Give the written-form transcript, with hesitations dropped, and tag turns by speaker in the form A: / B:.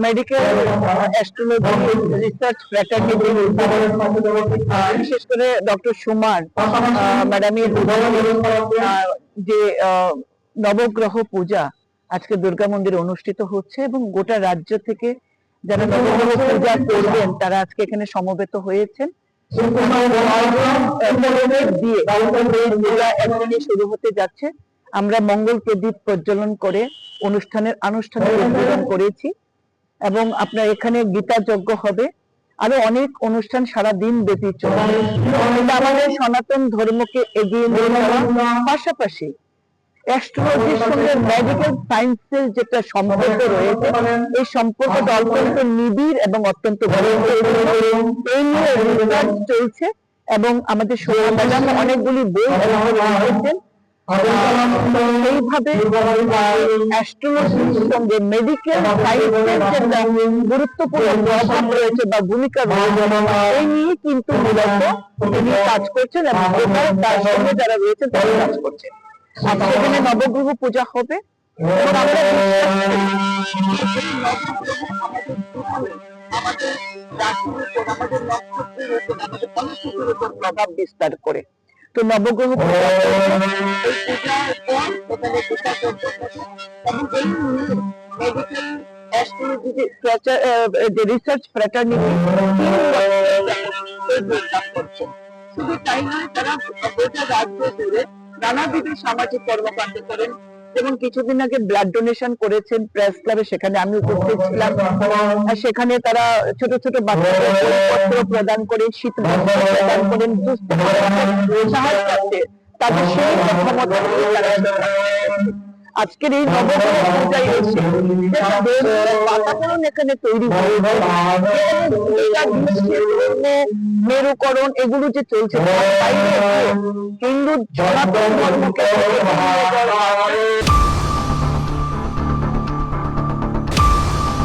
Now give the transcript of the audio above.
A: Medical astrology research fraternity, বিশেষ করে doctor সুমার ম্যাডামের যে নবগ্রহ পূজা আজকে দুর্গা মন্দিরে অনুষ্ঠিত হচ্ছে এবং গোটা রাজ্য থেকে যারা নবগ্রহ পূজা করবেন তারা আজকে এখানে সমবেত হয়েছেন। দিয়ে শুরু হতে যাচ্ছে। আমরা মঙ্গল প্রদীপ প্রজ্বলন করে অনুষ্ঠানের আনুষ্ঠানিক উদ্বোধন করেছি এবং আপনার এখানে গীতা যজ্ঞ হবে, আরো অনেক অনুষ্ঠান সারা দিন ব্যাপী চলবে। আমাদের সনাতন ধর্মকে এগিয়ে নিয়ে যাওয়া, পাশাপাশি অ্যাস্ট্রোলজির সঙ্গে মেডিকেল সায়েন্সের যেটা সম্পর্ক রয়েছে এই সম্পর্কটা অত্যন্ত নিবিড় এবং অত্যন্ত এই নিয়ে রিসার্চ চলছে এবং আমাদের সোনা ম্যাডাম অনেকগুলি বই লিখেছেন। এইভাবে অ্যাস্ট্রোলজির সঙ্গে মেডিকেল সায়েন্সের যেটা গুরুত্বপূর্ণ প্রভাব রয়েছে বা ভূমিকা রয়েছে এই নিয়ে কিন্তু মূলত তিনি কাজ করছেন এবং তার সঙ্গে যারা রয়েছে তারা কাজ করছেন। সেখানে নবগ্রহ পূজা হবে প্রভাব বিস্তার করে। তো নবগ্রহ রিসার্চ ফ্র্যাটার্নিটি শুধু তাই নয়, তারা রাজ্য জুড়ে নানাবিধ সামাজিক কর্মকাণ্ড করেন। যেমন কিছুদিন আগে ব্লাড ডোনেশন করেছেন প্রেস ক্লাবে, সেখানে আমি উপস্থিত ছিলাম। সেখানে তারা ছোট ছোট বাচ্চাদের বইপত্র প্রদান করেন, শীত বস্ত্র প্রদান করেন, সাহায্য করতে তাদের সেই ক্ষমতা আজকের এই নবগ্রহ পূজায় এসে বাতাবরণ এখানে তৈরি হয়েছে, মেরুকরণ এগুলো যে চলছে হিন্দু সনাতন ধর্মকে